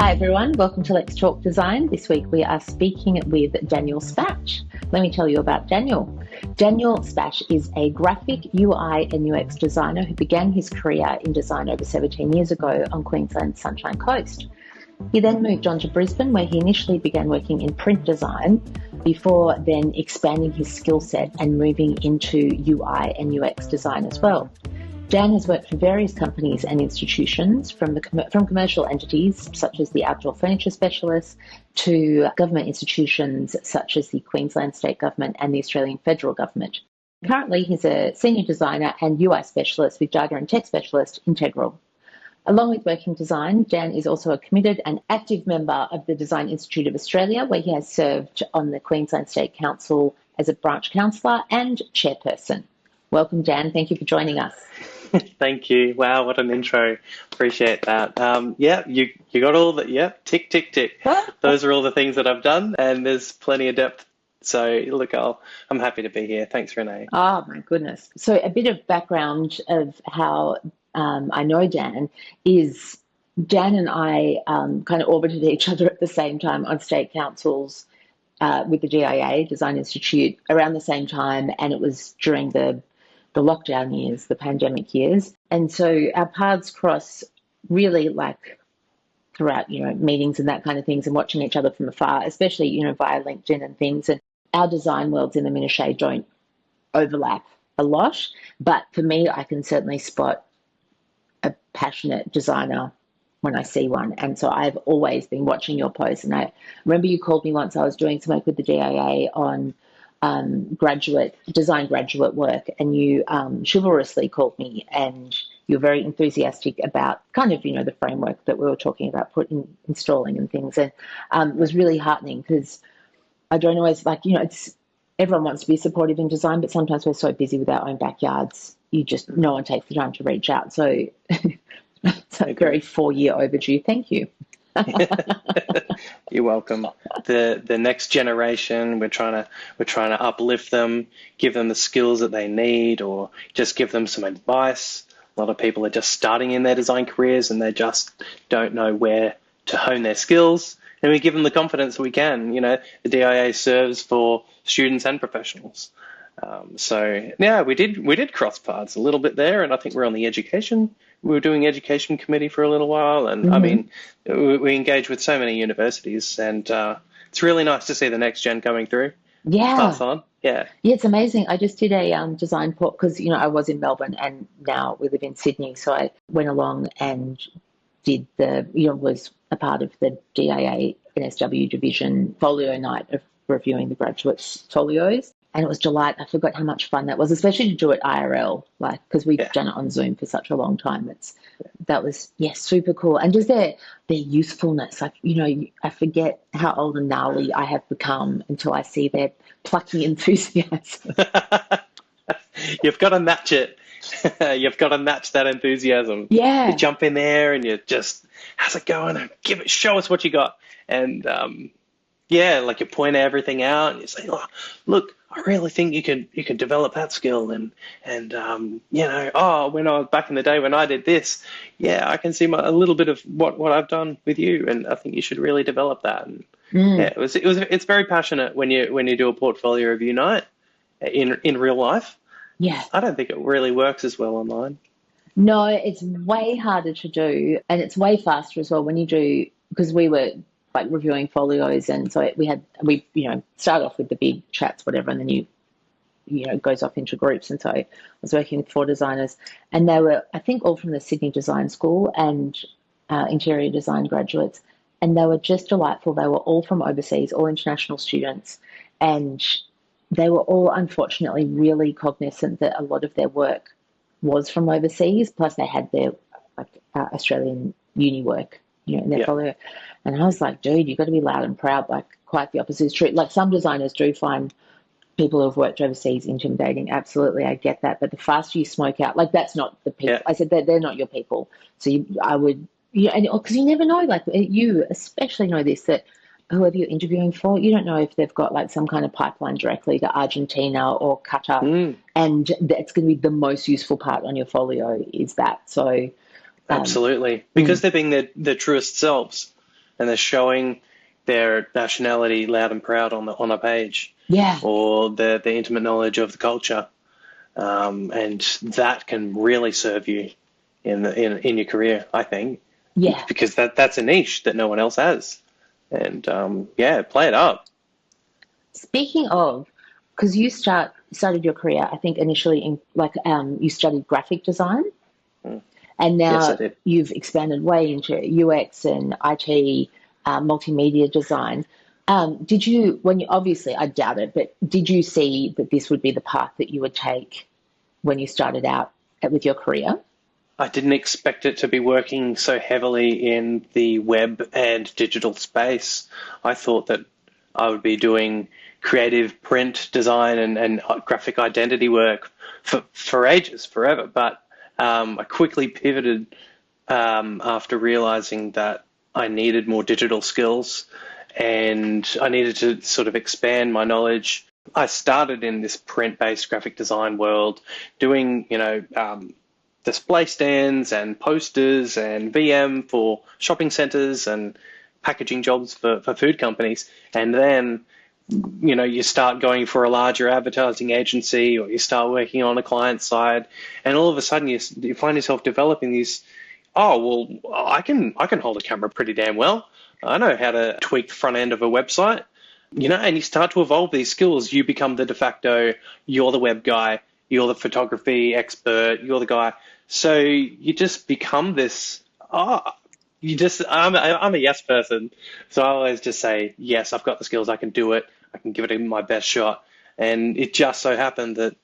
Hi everyone, welcome to Lex Talk Design. This week we are speaking with Daniel Spat. Let me tell you about Daniel. Daniel Spat is a graphic UI and UX designer who began his career in design over 17 years ago on Queensland's Sunshine Coast. He then moved on to Brisbane, where he initially began working in print design before then expanding his skill set and moving into UI and UX design as well. Dan has worked for various companies and institutions, from commercial entities such as the Outdoor Furniture Specialists to government institutions such as the Queensland State Government and the Australian Federal Government. Currently, he's a senior designer and UI specialist with data and tech specialist Integral. Along with working design, Dan is also a committed and active member of the Design Institute of Australia, where he has served on the Queensland State Council as a branch councillor and chairperson. Welcome, Dan. Thank you for joining us. Thank you. Wow, what an intro. Appreciate that. You got all that. Yeah, tick, tick, tick. Those are all the things that I've done, and there's plenty of depth. So, look, I'm happy to be here. Thanks, Renee. Oh, my goodness. So a bit of background of how I know Dan is Dan and I kind of orbited each other at the same time on state councils with the DIA, Design Institute, around the same time, and it was during the lockdown years, the pandemic years. And so our paths cross really like throughout, meetings and that kind of things and watching each other from afar, especially, via LinkedIn and things. And our design worlds in the Minnesota don't overlap a lot. But for me, I can certainly spot a passionate designer when I see one. And so I've always been watching your posts. And I remember you called me once. I was doing some work with the DIA on design graduate work, and you chivalrously called me, and you're very enthusiastic about kind of, the framework that we were talking about installing and things. And it was really heartening because I don't always it's everyone wants to be supportive in design, but sometimes we're so busy with our own backyards, no one takes the time to reach out. So it's a very 4-year overdue. Thank you. You're welcome. The next generation, we're trying to uplift them, give them the skills that they need, or just give them some advice. A lot of people are just starting in their design careers and they just don't know where to hone their skills. And we give them the confidence we can. The DIA serves for students and professionals. We did cross paths a little bit there, and I think we're on the education. We were doing education committee for a little while, and I mean, we engage with so many universities, and it's really nice to see the next gen coming through. Yeah. Pass on. Yeah, it's amazing. I just did a design port because, I was in Melbourne and now we live in Sydney. So I went along and did was a part of the DIA NSW division folio night of reviewing the graduates' folios. And it was delight. I forgot how much fun that was, especially to do it IRL, because we've done it on Zoom for such a long time. That was super cool. And just their youthfulness, I forget how old and gnarly I have become until I see their plucky enthusiasm. You've got to match it. You've got to match that enthusiasm. Yeah. You jump in there and you just, how's it going? And show us what you got. And you point everything out and you say, oh, look, I really think you could develop that skill. And when I was back in the day when I did this, I can see a little bit of what I've done with you. And I think you should really develop that. And it's very passionate when you do a portfolio review night in real life. Yeah. I don't think it really works as well online. No, it's way harder to do. And it's way faster as well when you do, because we were reviewing folios, and so we start off with the big chats, whatever, and then you goes off into groups. And so I was working with 4 designers, and they were, I think, all from the Sydney Design School and interior design graduates, and they were just delightful. They were all from overseas, all international students, and they were all unfortunately really cognizant that a lot of their work was from overseas, plus they had their Australian uni work in their folio. And I was like, dude, you've got to be loud and proud. Quite the opposite is true. Some designers do find people who have worked overseas intimidating. Absolutely, I get that. But the faster you smoke out, that's not the people. Yeah. I said they're not your people. So I would, and because you never know, you especially know this, that whoever you're interviewing for, you don't know if they've got some kind of pipeline directly to Argentina or Qatar. And that's going to be the most useful part on your folio is that. So absolutely, because they're being their truest selves. and they're showing their nationality loud and proud on a page, Yeah. or the intimate knowledge of the culture, and that can really serve you in your career, I think. Yeah. Because that's a niche that no one else has, and play it up. Speaking of, because you started your career, I think initially in you studied graphic design, and Yes, I now did. you've expanded way into UX and IT, multimedia design. Did you, obviously I doubt it, but did you see that this would be the path that you would take when you started out with your career? I didn't expect it to be working so heavily in the web and digital space. I thought that I would be doing creative print design and graphic identity work for ages, forever. But I quickly pivoted after realizing that I needed more digital skills and I needed to sort of expand my knowledge. I started in this print-based graphic design world doing, display stands and posters and VM for shopping centers and packaging jobs for food companies. And then, you start going for a larger advertising agency, or you start working on a client side, and all of a sudden you find yourself developing these, oh, well, I can hold a camera pretty damn well. I know how to tweak the front end of a website, and you start to evolve these skills. You become the de facto, you're the web guy, you're the photography expert, you're the guy. So you just become this, I'm a yes person. So I always just say, yes, I've got the skills, I can do it, I can give it my best shot. And it just so happened that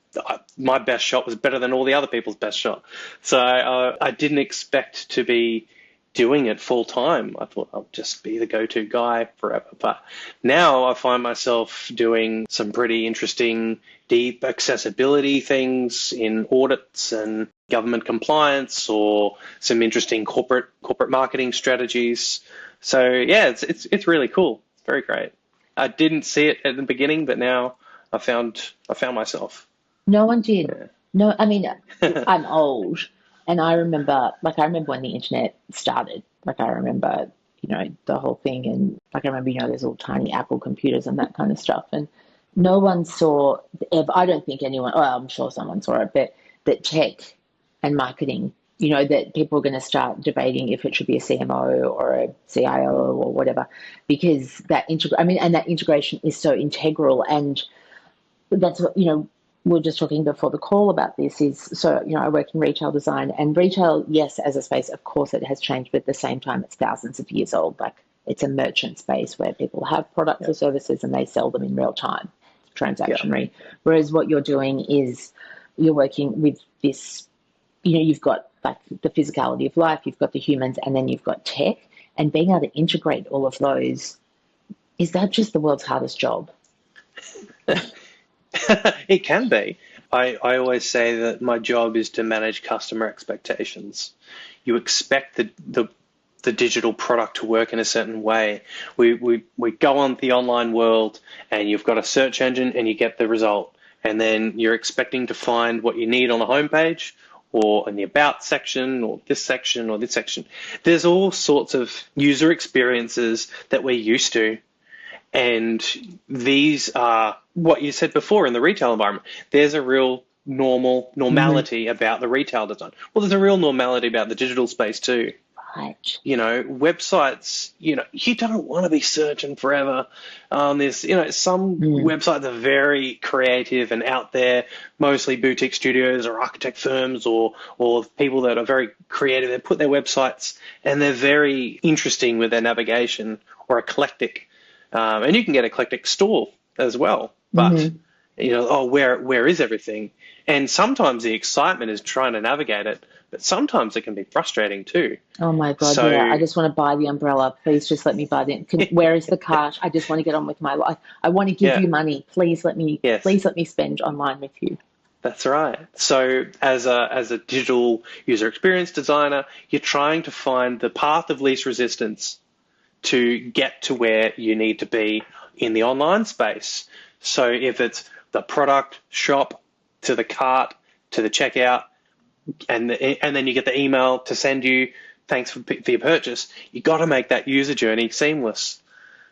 my best shot was better than all the other people's best shot. So I didn't expect to be doing it full time. I thought I'll just be the go-to guy forever. But now I find myself doing some pretty interesting, deep accessibility things in audits and government compliance, or some interesting corporate marketing strategies. So yeah, it's really cool. It's very great. I didn't see it at the beginning, but now I found myself. No one did. No, I mean, I'm old, and I remember when the internet started. I remember, the whole thing, and I remember, those little tiny Apple computers and that kind of stuff. And no one saw, I don't think anyone, well, I'm sure someone saw it, but that tech and marketing, that people are going to start debating if it should be a CMO or a CIO or whatever, because and that integration is so integral. And that's what, we were just talking before the call about this is, so, I work in retail design, and retail, yes, as a space, of course it has changed, but at the same time, it's thousands of years old. It's a merchant space where people have products or services and they sell them in real time, transactionary. Whereas what you're doing is you're working with this, you've got the physicality of life, you've got the humans, and then you've got tech, and being able to integrate all of those, is that just the world's hardest job? It can be. I always say that my job is to manage customer expectations. You expect the digital product to work in a certain way. We go on the online world, and you've got a search engine and you get the result. And then you're expecting to find what you need on the homepage, or in the about section, or this section, or this section. There's all sorts of user experiences that we're used to. And these are what you said before in the retail environment. There's a real normality about the retail design. Well, there's a real normality about the digital space too. Right. Websites, you don't want to be searching forever on this. Some websites are very creative and out there, mostly boutique studios or architect firms or people that are very creative. They put their websites, and they're very interesting with their navigation, or eclectic. And you can get eclectic store as well. But, where is everything? And sometimes the excitement is trying to navigate it, but sometimes it can be frustrating too. Oh my God, I just want to buy the umbrella. Please just let me buy it. Where is the cart? I just want to get on with my life. I want to give you money. Please let me spend online with you. That's right. So as a digital user experience designer, you're trying to find the path of least resistance to get to where you need to be in the online space. So if it's the product shop to the cart to the checkout, and then you get the email to send you thanks for your purchase. You got to make that user journey seamless.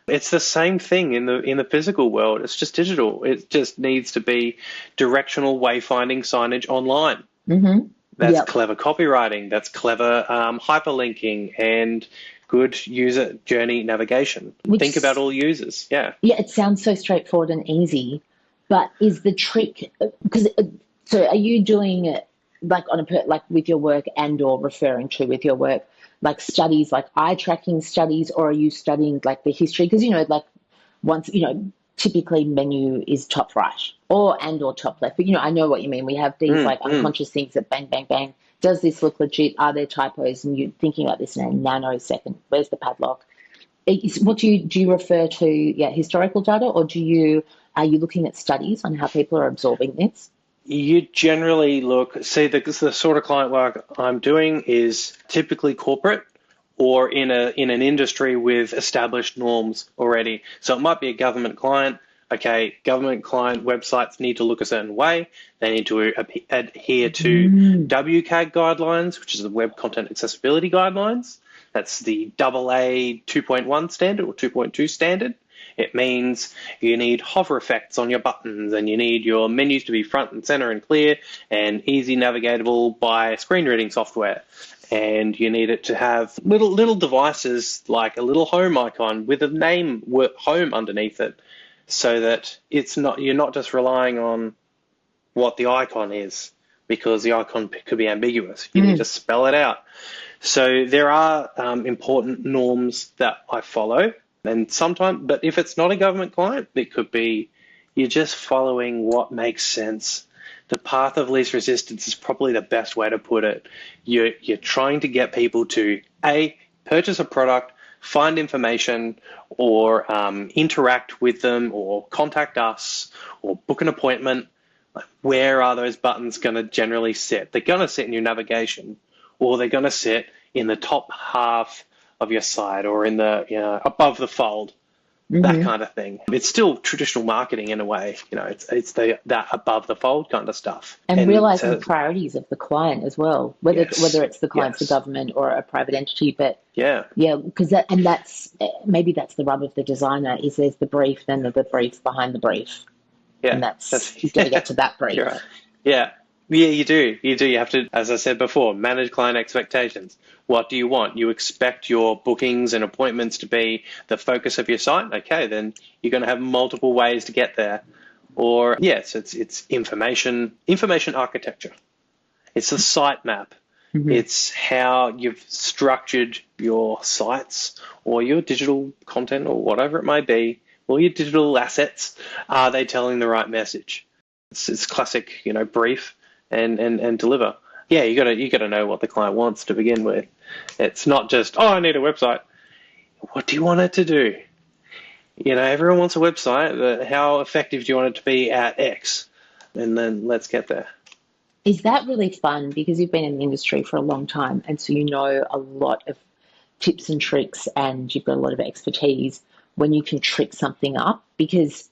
It's the same thing in the physical world. It's just digital. It just needs to be directional wayfinding signage online. Mm-hmm. That's clever copywriting. That's clever hyperlinking and good user journey navigation. Think about all users. Yeah. Yeah, it sounds so straightforward and easy, but is the trick because so are you doing it like on like with your work and or referring to with your work like studies like eye tracking studies, or are you studying like the history? Because like once typically menu is top right or top left, but I know what you mean. We have these like unconscious things that bang bang bang. Does this look legit? Are there typos? And you're thinking about this in a nanosecond. Where's the padlock? What do you refer to? Yeah, historical data, or are you looking at studies on how people are absorbing this? You generally see the sort of client work I'm doing is typically corporate or in an industry with established norms already. So it might be a government client. Okay, government client websites need to look a certain way. They need to adhere to WCAG guidelines, which is the Web Content Accessibility Guidelines. That's the AA 2.1 standard or 2.2 standard. It means you need hover effects on your buttons, and you need your menus to be front and center and clear and easy navigatable by screen reading software. And you need it to have little devices like a little home icon with a name home underneath it, so that you're not just relying on what the icon is, because the icon could be ambiguous. You need to spell it out. So there are important norms that I follow. And sometimes, but if it's not a government client, it could be you're just following what makes sense. The path of least resistance is probably the best way to put it. You're trying to get people to purchase a product, find information, or interact with them, or contact us, or book an appointment. Where are those buttons going to generally sit? They're going to sit in your navigation, or they're going to sit in the top half of your site, or in the above the fold, that kind of thing. It's still traditional marketing in a way. It's that above the fold kind of stuff. And realizing the priorities of the client as well, whether it's the client's the government or a private entity. But because that's maybe that's the rub of the designer, is there's the brief, then the brief behind the brief, and that's you've got to get to that brief. Right. Yeah, you do. You have to, as I said before, manage client expectations. What do you want? You expect your bookings and appointments to be the focus of your site? Okay, then you're going to have multiple ways to get there. Or, yes, it's information architecture. It's the sitemap. It's how you've structured your sites or your digital content or whatever it may be, or your digital assets. Are they telling the right message? It's classic, brief and deliver. Yeah, you gotta know what the client wants to begin with. It's not just, I need a website. What do you want it to do? Everyone wants a website, but how effective do you want it to be at X? And then let's get there. Is that really fun? Because you've been in the industry for a long time, and so you know a lot of tips and tricks, and you've got a lot of expertise when you can trick something up, because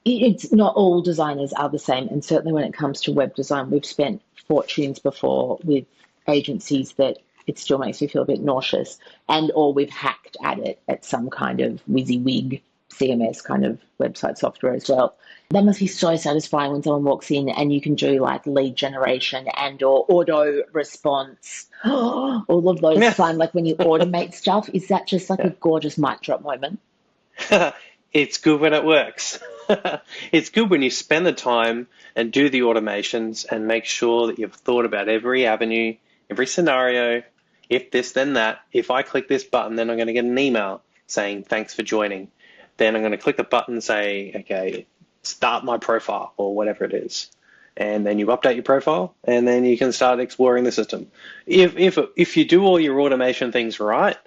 it's not all designers are the same. And certainly when it comes to web design, we've spent fortunes before with agencies that it still makes me feel a bit nauseous, or we've hacked at it at some kind of WYSIWYG CMS kind of website software as well. That must be so satisfying when someone walks in and you can do like lead generation and or auto response, all of those fun, like when you automate stuff. Is that just like a gorgeous mic drop moment? It's good when it works. It's good when you spend the time and do the automations and make sure that you've thought about every avenue, every scenario. If this, then that. If I click this button, then I'm going to get an email saying, thanks for joining. Then I'm going to click the button and say, okay, start my profile or whatever it is. And then you update your profile, and then you can start exploring the system. If you do all your automation things right,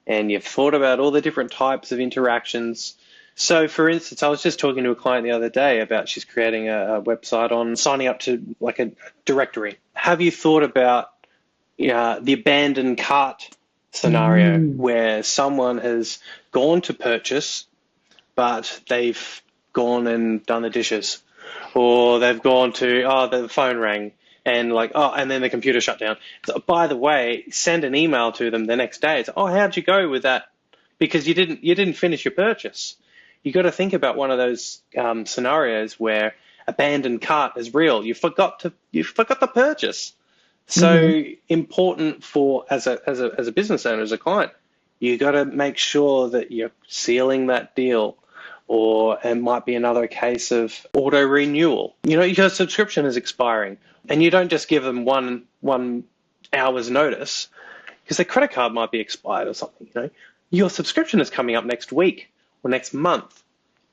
and you've thought about all the different types of interactions. So, for instance, I was just talking to a client the other day about she's creating a website on signing up to like a directory. Have you thought about the abandoned cart scenario where someone has gone to purchase, but they've gone and done the dishes, or they've gone to, the phone rang, and like, oh, and then the computer shut down. So, by the way, send an email to them the next day. It's, oh, how'd you go with that? Because you didn't finish your purchase. You got to think about one of those scenarios where abandoned cart is real. You forgot the purchase. So important for as a business owner, as a client, you got to make sure that you're sealing that deal. Or it might be another case of auto renewal. You know, your subscription is expiring, and you don't just give them one hour's notice because their credit card might be expired or something. You know, your subscription is coming up next week or next month.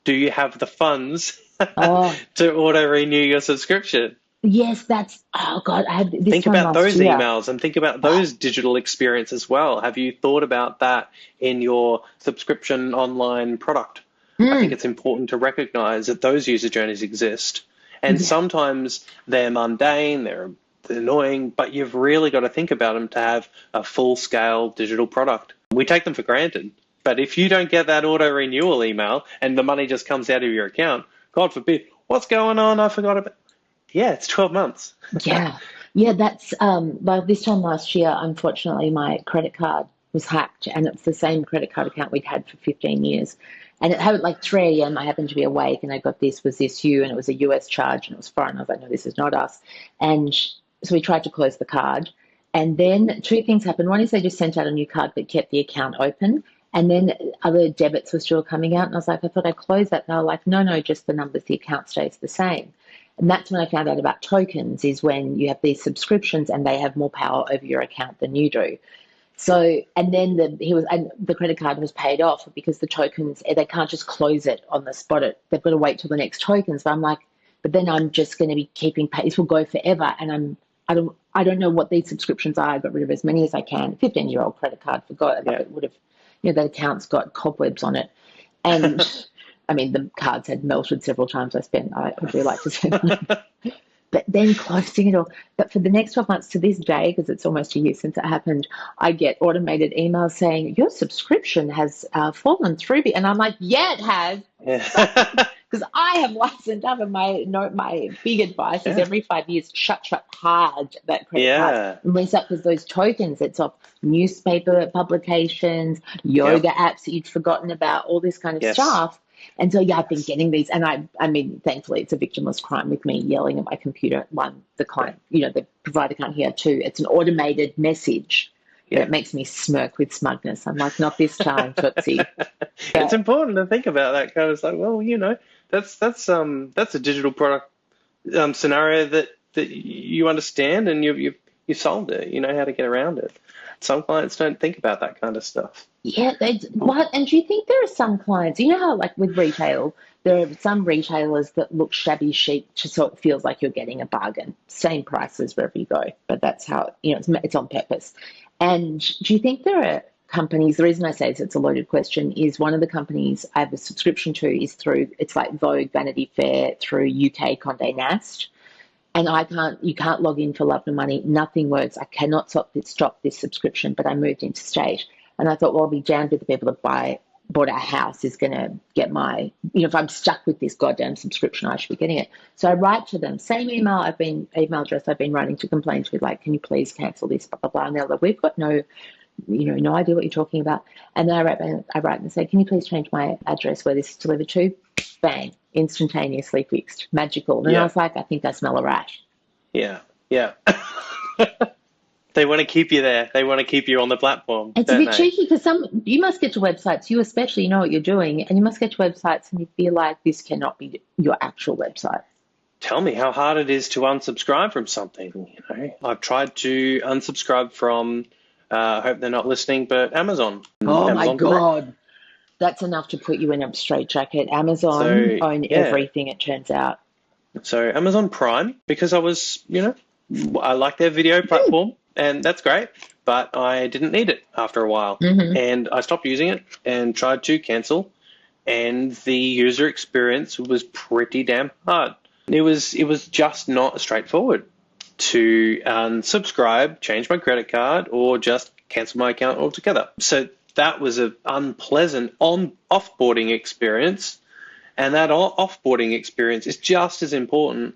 Do you have the funds to auto renew your subscription? Yes, oh God, I had this think one about last those year. emails and think about those digital experience as well. Have you thought about that in your subscription online product? I think it's important to recognize that those user journeys exist. And sometimes they're mundane, they're annoying, but you've really got to think about them to have a full-scale digital product. We take them for granted. But if you don't get that auto renewal email and the money just comes out of your account, God forbid, what's going on? I forgot about. Yeah, it's 12 months. Yeah, that's like this time last year, unfortunately, my credit card was hacked, and it's the same credit card account we'd had for 15 years. And it happened like 3 a.m. I happened to be awake, and I got this, was this you? And it was a US charge, and it was foreign. I was like, no, this is not us. And so we tried to close the card. And then two things happened. One is they just sent out a new card that kept the account open. And then other debits were still coming out. And I was like, I thought I closed that. And they were like, no, just the numbers, the account stays the same. And that's when I found out about tokens, is when you have these subscriptions and they have more power over your account than you do. So, and then the credit card was paid off because the tokens, they can't just close it on the spot. They've got to wait till the next token. So I'm like, but then I'm just going to be keeping, this will go forever. And I don't know what these subscriptions are. I got rid of as many as I can. 15-year-old credit card, forgot. Like it would have, that account's got cobwebs on it. And I mean, the cards had melted several times. I would really like to send them. But then closing it all. But for the next 12 months to this day, because it's almost a year since it happened, I get automated emails saying, your subscription has fallen through. And I'm like, yeah, it has. Because I have license up, and my big advice is every 5 years, shut hard that credit card. And lease up, because those tokens, it's off newspaper publications, yoga apps that you'd forgotten about, all this kind of stuff. And so, I've been getting these, and I mean, thankfully, it's a victimless crime with me yelling at my computer. One, the client, the provider can't hear. Two, it's an automated message. It makes me smirk with smugness. I'm like, not this time, Tootsie. It's important to think about that kind of stuff. Well, that's a digital product scenario that you understand, and you solved it. You know how to get around it. Some clients don't think about that kind of stuff. Yeah, and do you think there are some clients, how like with retail, there are some retailers that look shabby chic, so it feels like you're getting a bargain, same prices wherever you go, but that's how, it's on purpose. And do you think there are companies, the reason I say it's a loaded question, is one of the companies I have a subscription to is it's like Vogue, Vanity Fair, through UK Condé Nast. And you can't log in for love nor money. Nothing works. I cannot stop this subscription, but I moved interstate. And I thought, well, I'll be damned if the people that bought our house is going to get my, if I'm stuck with this goddamn subscription, I should be getting it. So I write to them, same email address I've been writing to complain to, like, can you please cancel this, blah, blah, blah. And they're like, we've got no idea what you're talking about. And then I write and say, can you please change my address where this is delivered to? Bang, instantaneously fixed, magical. And I was like, I think I smell a rat. Yeah. They want to keep you there. They want to keep you on the platform. It's a bit cheeky, because you must get to websites, you especially, know what you're doing, and you must get to websites and you feel like this cannot be your actual website. Tell me how hard it is to unsubscribe from something. I've tried to unsubscribe from, I hope they're not listening, but Amazon. Oh, my God. That's enough to put you in a straitjacket. Amazon own everything, it turns out. So Amazon Prime, because I was, I like their video platform, and that's great, but I didn't need it after a while. And I stopped using it and tried to cancel, and the user experience was pretty damn hard. It was just not straightforward to unsubscribe, change my credit card, or just cancel my account altogether. So that was an unpleasant offboarding experience, and that offboarding experience is just as important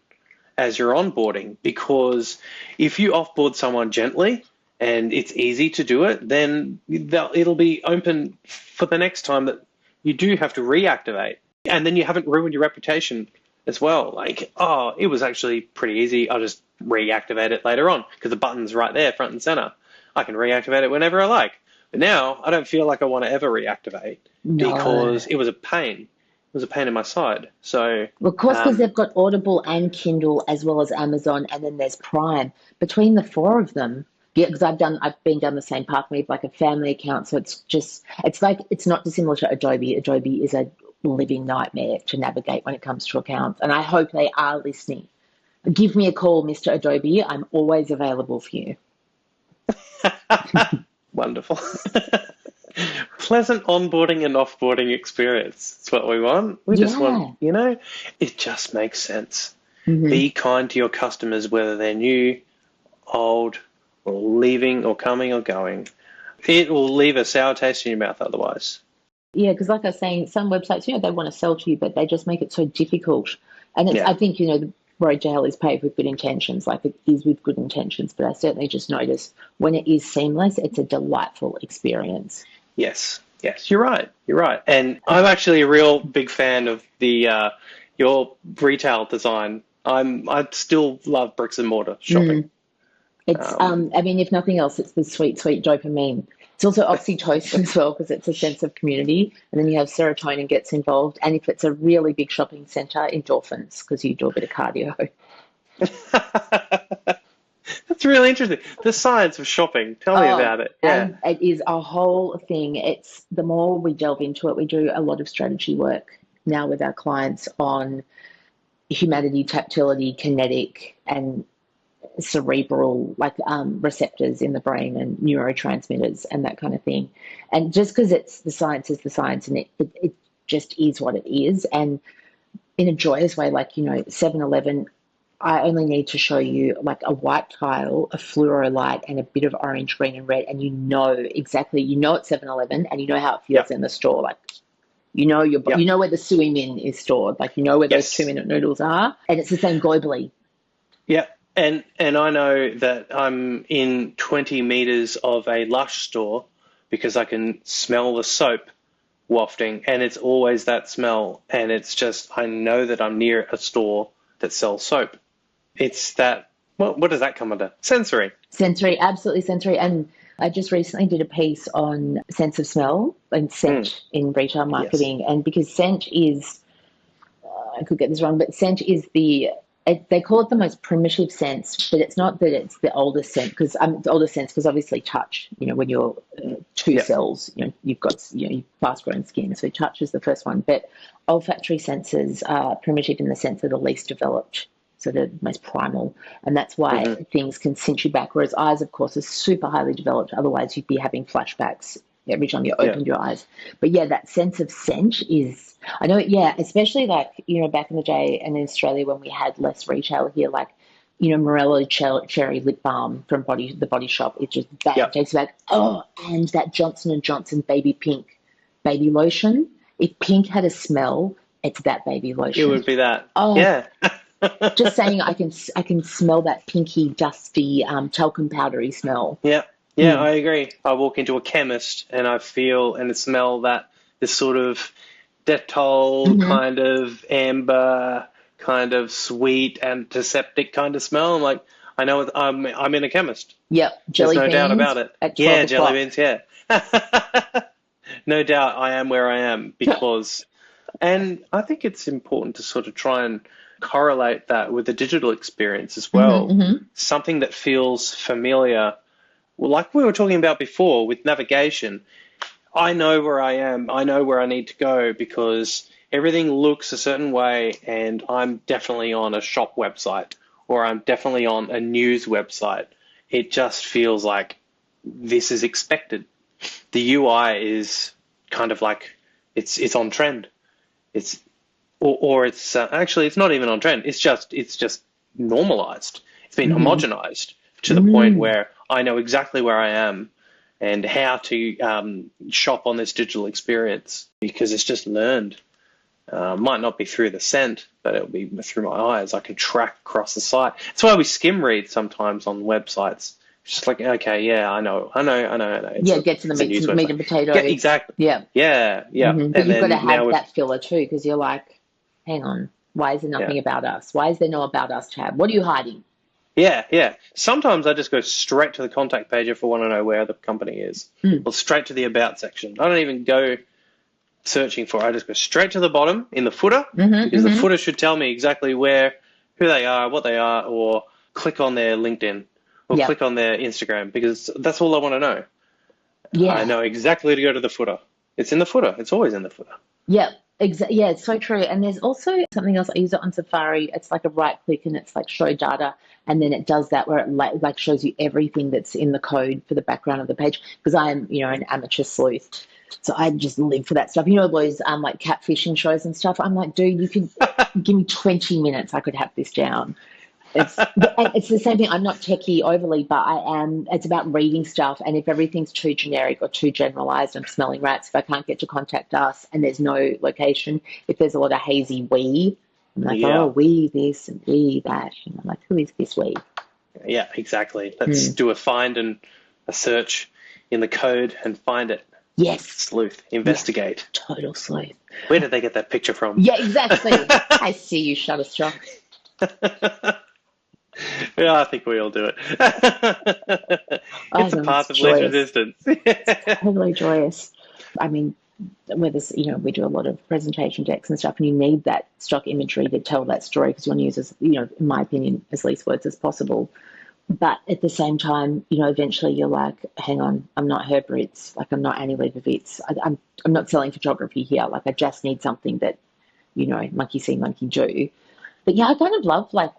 as you're onboarding, because if you offboard someone gently and it's easy to do it, then it'll be open for the next time that you do have to reactivate. And then you haven't ruined your reputation as well. Like, oh, it was actually pretty easy. I'll just reactivate it later on because the button's right there, front and center. I can reactivate it whenever I like. But now I don't feel like I want to ever reactivate because it was a pain. It was a pain in my side. So, well, of course, because they've got Audible and Kindle as well as Amazon, and then there's Prime. Between the four of them, yeah, because I've been down the same path. We have like a family account, so it's not dissimilar to Adobe. Adobe is a living nightmare to navigate when it comes to accounts, and I hope they are listening. Give me a call, Mr. Adobe. I'm always available for you. Wonderful. Pleasant onboarding and offboarding experience. That's what we want. We just want, it just makes sense. Mm-hmm. Be kind to your customers, whether they're new, old, or leaving or coming or going. It will leave a sour taste in your mouth otherwise. Yeah, because like I was saying, some websites, they want to sell to you, but they just make it so difficult. And I think, the road to hell is paved with good intentions, like it is with good intentions, but I certainly just notice when it is seamless, it's a delightful experience. Yes, you're right. And I'm actually a real big fan of your retail design. I still love bricks and mortar shopping. It's if nothing else, it's the sweet dopamine. It's also oxytocin as well, because it's a sense of community, and then you have serotonin gets involved, and if it's a really big shopping centre, endorphins, because you do a bit of cardio. That's really interesting. The science of shopping. Tell me about it. Yeah. And it is a whole thing. It's the more we delve into it, we do a lot of strategy work now with our clients on humanity, tactility, kinetic, and cerebral, like receptors in the brain and neurotransmitters and that kind of thing. And just because it's the science is the science, and it just is what it is. And in a joyous way, like, 7-Eleven, I only need to show you like a white tile, a fluoro light, and a bit of orange, green, and red, and exactly, it's 7-Eleven, and you know how it feels in the store. Like, you know where the sui min is stored, like where those 2-minute noodles are, and it's the same globally. Yeah, and I know that I'm in 20 meters of a Lush store because I can smell the soap wafting, and it's always that smell, and it's just, I know that I'm near a store that sells soap. It's that, what does that come under? Sensory, absolutely sensory. And I just recently did a piece on sense of smell and scent in retail marketing. And because scent is, I could get this wrong, but scent is they call it the most primitive sense, but it's not that it's the oldest sense, because obviously touch, when you're two cells, you've got, fast growing skin. So touch is the first one, but olfactory senses are primitive in the sense they're the least developed. So the most primal, and that's why things can cinch you back. Whereas eyes, of course, are super highly developed. Otherwise, you'd be having flashbacks every time you opened your eyes. But that sense of scent is, I know, especially like, back in the day and in Australia when we had less retail here, like, Morello cherry lip balm from the Body Shop. It just takes back. Oh, and that Johnson & Johnson baby pink baby lotion. If pink had a smell, it's that baby lotion. It would be that. Oh, yeah. Just saying, I can smell that pinky, dusty, talcum powdery smell. Yeah, I agree. I walk into a chemist and I feel and smell this sort of Dettol kind of amber, kind of sweet antiseptic kind of smell. I'm like, I know I'm in a chemist. Yep, jelly There's no beans doubt about it. At 12 jelly beans. Yeah, no doubt. I am where I am because, and I think it's important to sort of try and correlate that with the digital experience as well. Something that feels familiar, like we were talking about before with navigation. I know where I am. I know where I need to go because everything looks a certain way, and I'm definitely on a shop website or I'm definitely on a news website. It just feels like this is expected. The UI is kind of like it's on trend. Or it's actually, it's not even on trend. It's just normalized. It's been homogenized to the point where I know exactly where I am and how to shop on this digital experience because it's just learned. Might not be through the scent, but it'll be through my eyes. I can track across the site. That's why we skim read sometimes on websites. It's just like, okay, yeah, I know. Yeah, get to the It's a news meat website. and potatoes. Yeah, exactly. Yeah. Yeah. But And you've got to then now have we've, that filler too, because you're like, hang on, why is there yeah. nothing about us? Why is there no about us tab? What are you hiding? Yeah. Sometimes I just go straight to the contact page if I want to know where the company is, Mm. or straight to the about section. I don't even go searching for it. I just go straight to the bottom in the footer, because the footer should tell me exactly who they are, what they are, or click on their LinkedIn or Yep. click on their Instagram, because that's all I want to know. I Yeah. know exactly to go to the footer. It's in the footer. It's always in the footer. Yeah. Yeah, it's so true. And there's also something else. I use it on Safari. It's like a right click and it's like show data. And then it does that where it like shows you everything that's in the code for the background of the page. Because I'm, an amateur sleuth. So I just live for that stuff. You know, those like catfishing shows and stuff. I'm like, dude, you could give me 20 minutes. I could have this down. It's the same thing. I'm not techie overly, but I am. It's about reading stuff, and if everything's too generic or too generalized, I'm smelling rats. If I can't get to contact us and there's no location, if there's a lot of hazy we, I'm like, Yeah. oh, we this and we that, and I'm like, who is this we? Yeah, exactly. Let's do a find and a search in the code and find it. Yes, Sleuth, investigate. Yeah, total sleuth. Where did they get that picture from? Yeah, exactly. I see you, Shutterstock. Yeah, I think we all do it. It's a path of least resistance. Totally joyous. I mean, whether we do a lot of presentation decks and stuff, and you need that stock imagery to tell that story because you want to use as, in my opinion, as least words as possible. But at the same time, eventually you're like, hang on, I'm not Herb Ritz, like I'm not Annie Leibovitz. I'm not selling photography here. Like I just need something that, monkey see, monkey do. But yeah, I kind of love like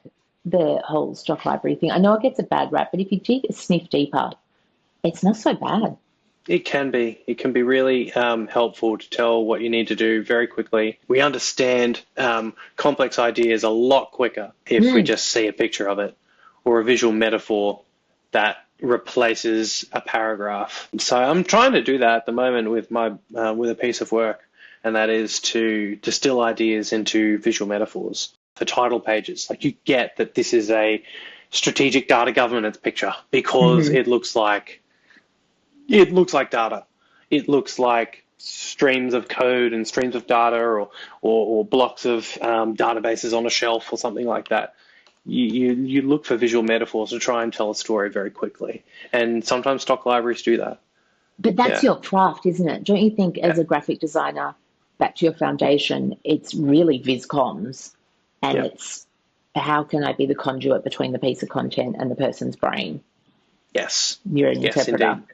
the whole stock library thing. I know it gets a bad rap, but if you dig a sniff deeper, it's not so bad. It can be. It can be really helpful to tell what you need to do very quickly. We understand complex ideas a lot quicker if we just see a picture of it or a visual metaphor that replaces a paragraph. So I'm trying to do that at the moment with with a piece of work, and that is to distill ideas into visual metaphors for title pages. Like you get that this is a strategic data governance picture because it looks like data. It looks like streams of code and streams of data or blocks of databases on a shelf or something like that. You look for visual metaphors to try and tell a story very quickly. And sometimes stock libraries do that. But that's your craft, isn't it? Don't you think as a graphic designer, back to your foundation, it's really viscoms and it's how can I be the conduit between the piece of content and the person's brain? Yes. You're an interpreter. Indeed.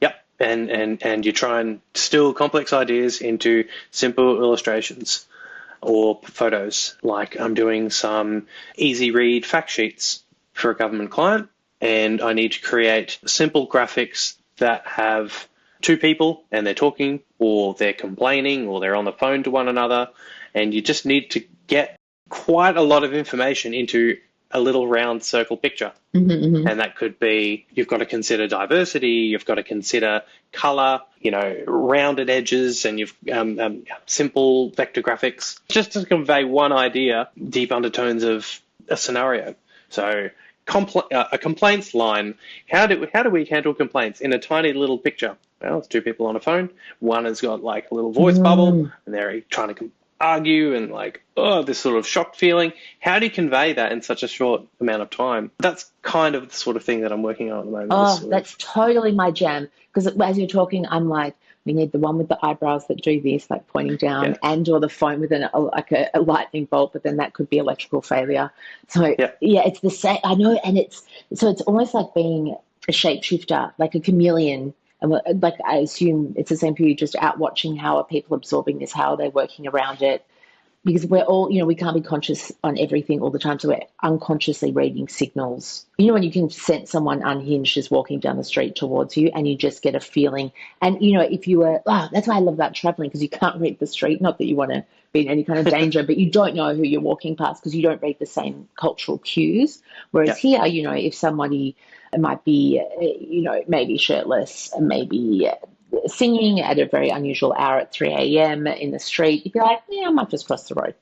Yep. And you try and distill complex ideas into simple illustrations or photos. Like I'm doing some easy read fact sheets for a government client, and I need to create simple graphics that have two people and they're talking or they're complaining or they're on the phone to one another, and you just need to get quite a lot of information into a little round circle picture. And that could be, you've got to consider diversity, you've got to consider color, rounded edges, and you've simple vector graphics, just to convey one idea, deep undertones of a scenario. So a complaints line, how do we handle complaints in a tiny little picture? Well, it's two people on a phone. One has got like a little voice bubble, and they're trying to argue and this sort of shocked feeling. How do you convey that in such a short amount of time? That's kind of the sort of thing that I'm working on at the moment. Oh, that's totally my jam. Because as you're talking, I'm like, we need the one with the eyebrows that do this, like pointing down, and or the phone with a lightning bolt, but then that could be electrical failure. So it's the same. I know, and it's almost like being a shapeshifter, like a chameleon. And like I assume it's the same for you, just out watching how are people absorbing this, how are they working around it? Because we're all, we can't be conscious on everything all the time, so we're unconsciously reading signals. When you can sense someone unhinged is walking down the street towards you and you just get a feeling. And, if you were, that's why I love about traveling, because you can't read the street, not that you want to be in any kind of danger, but you don't know who you're walking past because you don't read the same cultural cues. Whereas here, if somebody might be, maybe shirtless, maybe singing at a very unusual hour at 3 a.m. in the street, you'd be like, yeah, I might just cross the road.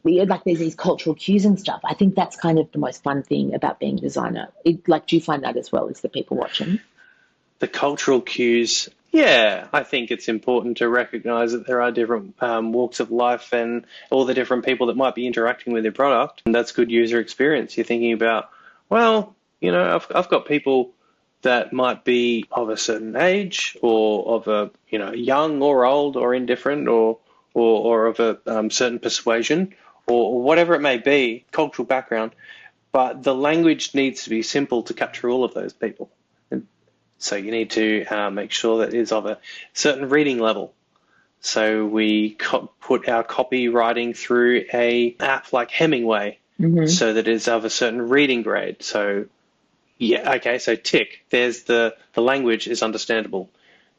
Like there's these cultural cues and stuff. I think that's kind of the most fun thing about being a designer. Do you find that as well as the people watching? The cultural cues, yeah, I think it's important to recognize that there are different walks of life and all the different people that might be interacting with your product. And that's good user experience. You're thinking about, well, I've got people that might be of a certain age or of a, young or old or indifferent or of a certain persuasion or whatever it may be, cultural background. But the language needs to be simple to capture all of those people. So you need to make sure that it is of a certain reading level. So we put our copywriting through a app like Hemingway, so that it's of a certain reading grade. So, yeah, okay, so tick. There's the language is understandable.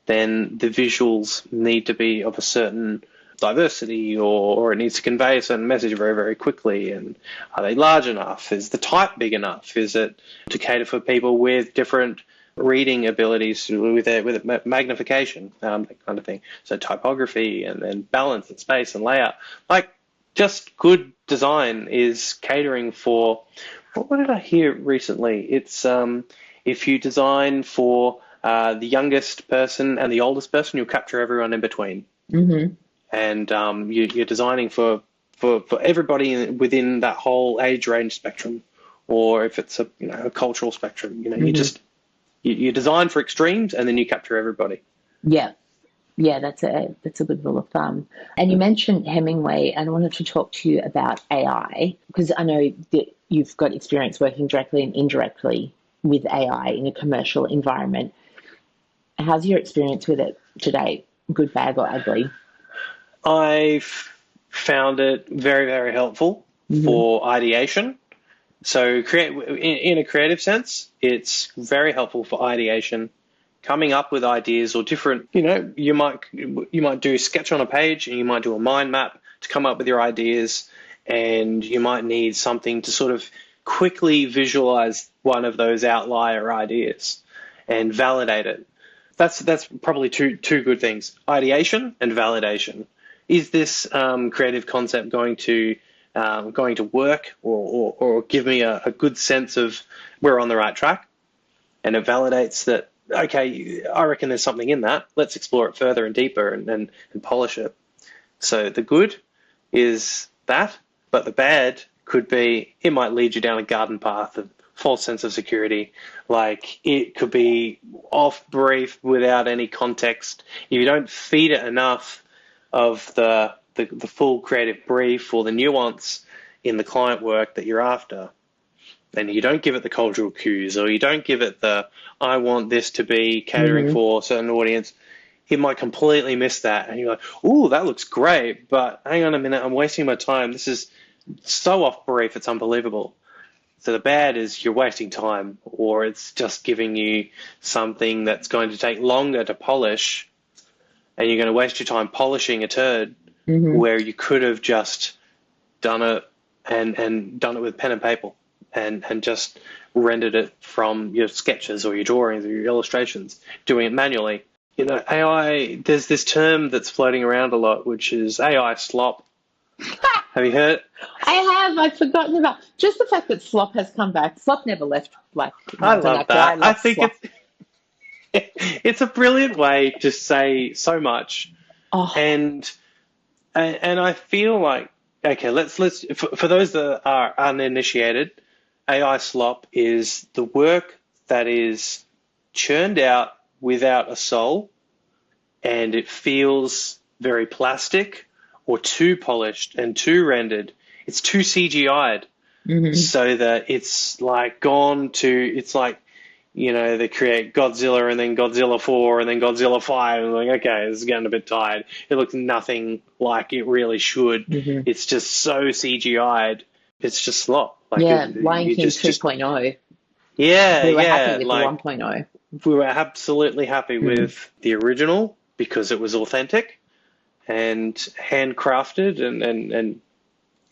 Then the visuals need to be of a certain diversity or it needs to convey a certain message very, very quickly. And are they large enough? Is the type big enough? Is it to cater for people with different reading abilities with magnification, that kind of thing. So typography and then balance and space and layout. Like just good design is catering for, what did I hear recently? It's if you design for the youngest person and the oldest person, you'll capture everyone in between. And you're designing for everybody within that whole age range spectrum, or if it's a cultural spectrum, you just you design for extremes and then you capture everybody. Yeah. Yeah, that's a good rule of thumb. And you mentioned Hemingway, and I wanted to talk to you about AI, because I know that you've got experience working directly and indirectly with AI in a commercial environment. How's your experience with it today? Good, bad, or ugly? I've found it very, very helpful for ideation. So in a creative sense, it's very helpful for ideation, coming up with ideas or different, you might do a sketch on a page and you might do a mind map to come up with your ideas, and you might need something to sort of quickly visualize one of those outlier ideas and validate it. That's probably two good things: ideation and validation. Is this creative concept going to work or give me a good sense of we're on the right track? And it validates that, okay, I reckon there's something in that. Let's explore it further and deeper and polish it. So the good is that, but the bad could be it might lead you down a garden path of false sense of security. Like it could be off brief without any context. If you don't feed it enough of the full creative brief or the nuance in the client work that you're after, and you don't give it the cultural cues, or you don't give it the, I want this to be catering for a certain audience, it might completely miss that. And you're like, ooh, that looks great, but hang on a minute, I'm wasting my time. This is so off brief, it's unbelievable. So the bad is you're wasting time, or it's just giving you something that's going to take longer to polish, and you're going to waste your time polishing a turd where you could have just done it and done it with pen and paper and just rendered it from your sketches or your drawings or your illustrations, doing it manually. AI, there's this term that's floating around a lot, which is AI slop. Have you heard it? I have. I've forgotten about just the fact that slop has come back. Slop never left. I love that. I think slop. it's a brilliant way to say so much. And I feel like, okay, let's for those that are uninitiated, AI slop is the work that is churned out without a soul, and it feels very plastic or too polished and too rendered. It's too CGI'd, so that it's like they create Godzilla and then Godzilla 4 and then Godzilla 5. And like, okay, this is getting a bit tired. It looks nothing like it really should. It's just so CGI'd. It's just slop. Lion King 2.0. Yeah, we were yeah. happy with the 1.0. We were absolutely happy with the original because it was authentic and handcrafted, and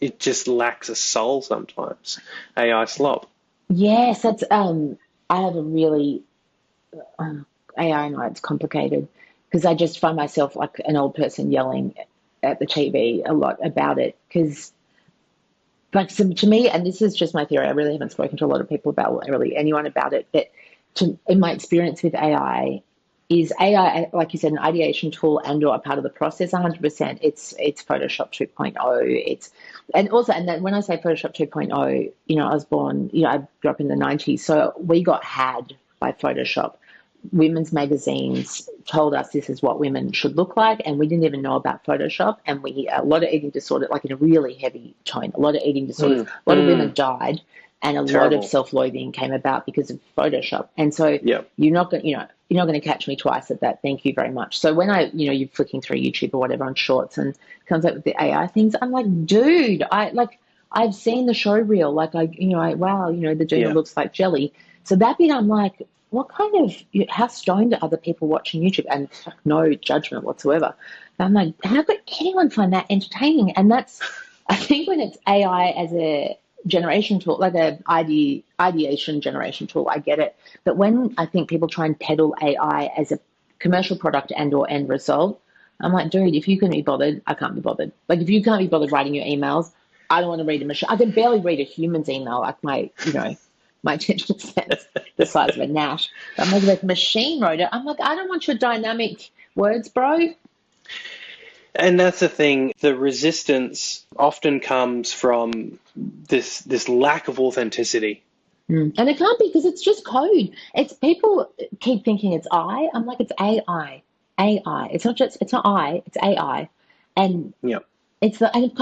it just lacks a soul sometimes. AI slop. Yes, that's I have a really AI. I know it's complicated because I just find myself like an old person yelling at the TV a lot about it. Because, like, so to me, and this is just my theory, I really haven't spoken to a lot of people about, well, really anyone about it, but in my experience with AI, is AI, like you said, an ideation tool and or a part of the process? 100%. It's Photoshop 2.0. And then when I say Photoshop 2.0, I was born, I grew up in the 90s, so we got had by Photoshop. Women's magazines told us this is what women should look like, and we didn't even know about Photoshop. And a lot of eating disorder, like in a really heavy tone, a lot of eating disorders, a lot of women died, and a lot of self-loathing came about because of Photoshop. And so you're not going to catch me twice at that. Thank you very much. So when you're flicking through YouTube or whatever on Shorts and comes up with the AI things, I'm like, dude, I've seen the show reel. Like wow, the Duna looks like jelly. So that bit, I'm like, what kind of, how stoned are other people watching YouTube? And no judgment whatsoever. But I'm like, how could anyone find that entertaining? And that's, I think when it's AI as a generation tool, like a ideation generation tool, I get it. But when I think people try and peddle AI as a commercial product and or end result, I'm like, dude, if you can be bothered, I can't be bothered. Like, if you can't be bothered writing your emails, I don't want to read a machine. I can barely read a human's email, like my attention span's the size of a gnat. I'm like, if a machine wrote it, I'm like, I don't want your dynamic words, bro. And that's the thing. The resistance often comes from this lack of authenticity. And it can't be, because it's just code. It's people keep thinking it's I. I'm like, it's AI. AI. It's not I, it's AI. And and it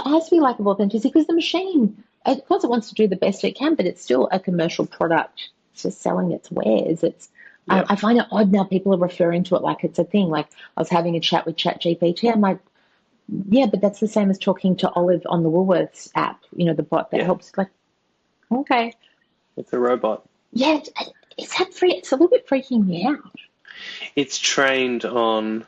has to be lack of authenticity, because the machine, of course, it wants to do the best it can, but it's still a commercial product. It's just selling its wares. I find it odd now people are referring to it like it's a thing. Like, I was having a chat with ChatGPT. I'm like, yeah, but that's the same as talking to Olive on the Woolworths app, the bot that helps. Like, okay. It's a robot. Yeah, it's a little bit freaking me out. It's trained on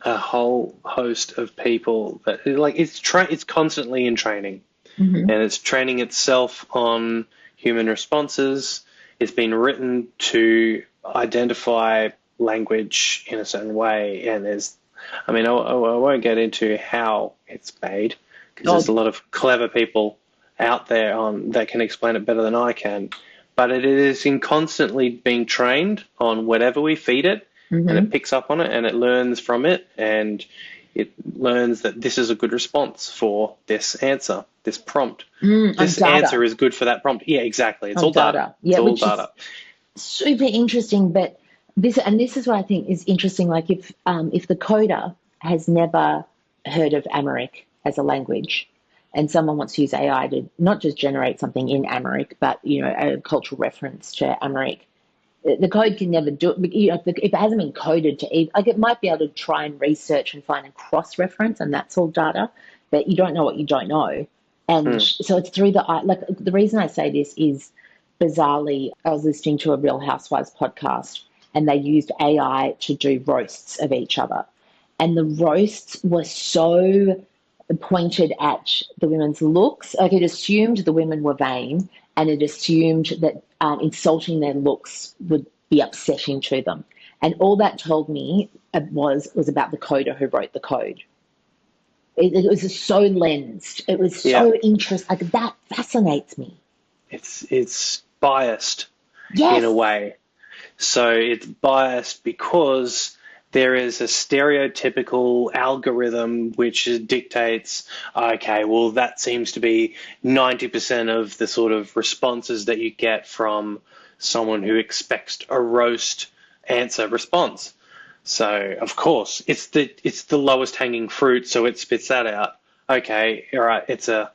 a whole host of people that, like, it's constantly in training. And it's training itself on human responses. It's been written to identify language in a certain way, and I won't get into how it's made, because there's a lot of clever people out there that can explain it better than I can. But it is constantly being trained on whatever we feed it, and it picks up on it, and it learns from it, and it learns that this is a good response for this answer, this prompt. This answer is good for that prompt. Yeah, exactly. It's all data. Yeah, it's all data. Super interesting. But this is what I think is interesting. Like, if the coder has never heard of Amharic as a language, and someone wants to use AI to not just generate something in Amharic, but a cultural reference to Amharic, the code can never do it. If it hasn't been coded it might be able to try and research and find a cross-reference, and that's all data, but you don't know what you don't know. And so it's through the reason I say this is, bizarrely, I was listening to a Real Housewives podcast, and they used AI to do roasts of each other. And the roasts were so pointed at the women's looks. Like, it assumed the women were vain, and it assumed that insulting their looks would be upsetting to them. And all that told me was about the coder who wrote the code. It was just so lensed. It was so interesting. Like, that fascinates me. It's biased in a way. So it's biased because there is a stereotypical algorithm which dictates, okay, well, that seems to be 90% of the sort of responses that you get from someone who expects a roast answer response. So, of course, it's the lowest hanging fruit, so it spits that out. Okay, all right, it's an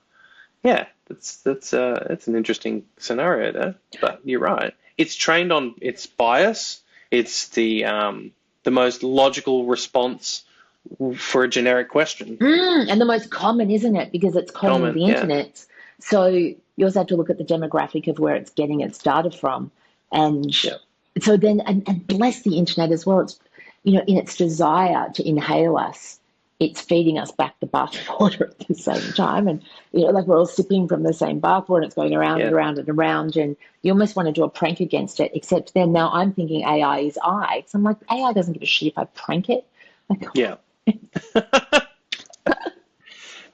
interesting scenario there, but you're right. It's trained on its bias. It's the most logical response for a generic question. And the most common, isn't it? Because it's common the internet. So you also have to look at the demographic of where it's getting its data from. And so then, and bless the internet as well. It's, in its desire to inhale us, it's feeding us back the bathwater at the same time. And, like, we're all sipping from the same bathwater, and it's going around and around and around. And you almost want to do a prank against it, except then now I'm thinking AI is I. So I'm like, AI doesn't give a shit if I prank it. Like, Yeah.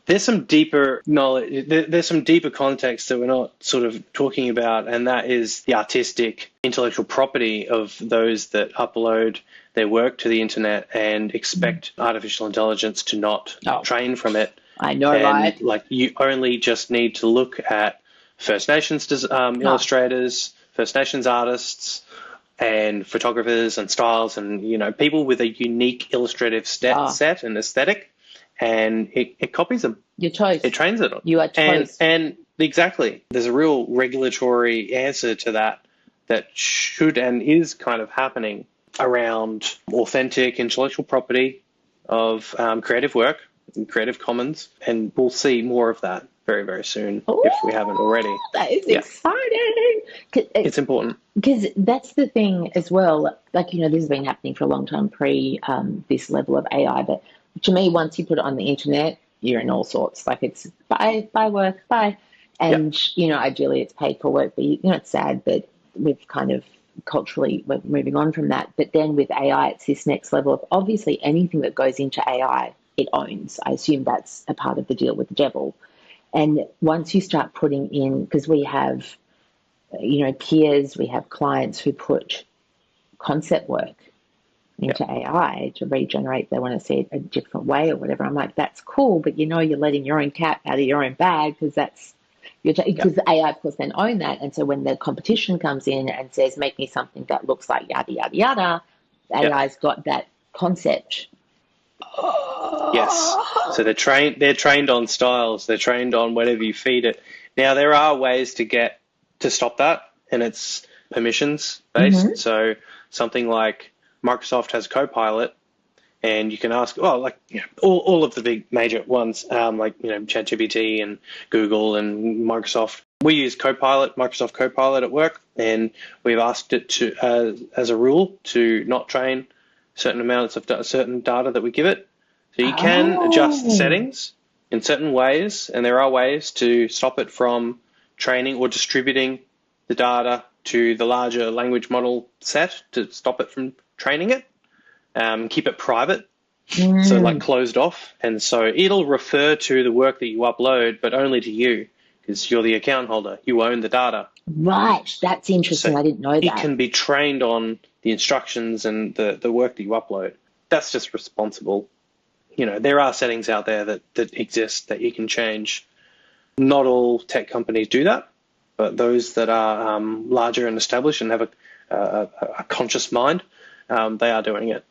There's some deeper knowledge, there's some deeper context that we're not sort of talking about, and that is the artistic intellectual property of those that upload their work to the internet and expect artificial intelligence to not train from it. I know, and right? Like, you only just need to look at First Nations illustrators, First Nations artists, and photographers and styles, and people with a unique illustrative set and aesthetic, and it copies them. Your choice. It trains it on. You are choice. And exactly, there's a real regulatory answer to that should and is kind of happening around authentic intellectual property of creative work, Creative Commons, and we'll see more of that very, very soon. Ooh, if we haven't already. That is exciting. It's important. Because that's the thing as well. Like, this has been happening for a long time pre this level of AI. But to me, once you put it on the internet, you're in all sorts. Like, it's bye work, bye. And, ideally it's paid for work. But, it's sad that we've kind of culturally, we're moving on from that. But then with AI, it's this next level of obviously anything that goes into AI, it owns. I assume that's a part of the deal with the devil. And once you start putting in, because we have, peers, we have clients who put concept work into AI to regenerate, they want to see it a different way or whatever. I'm like, that's cool, but you're letting your own cat out of your own bag, because because the AI, of course, then own that. And so when the competition comes in and says, make me something that looks like yada, yada, yada, AI's got that concept. Yes. So they're trained on styles. They're trained on whatever you feed it. Now, there are ways to stop that, and it's permissions based. Mm-hmm. So something like Microsoft has Copilot, and you can ask, all of the big major ones, like ChatGPT and Google and Microsoft. We use Microsoft Copilot at work, and we've asked it to, as a rule, to not train certain amounts of certain data that we give it. So you can adjust the settings in certain ways, and there are ways to stop it from training or distributing the data to the larger language model set to stop it from training it. Keep it private, so like closed off. And so it'll refer to the work that you upload, but only to you, because you're the account holder. You own the data. Right. That's interesting. So I didn't know that. It can be trained on the instructions and the work that you upload. That's just responsible. There are settings out there that exist that you can change. Not all tech companies do that, but those that are larger and established and have a conscious mind, they are doing it.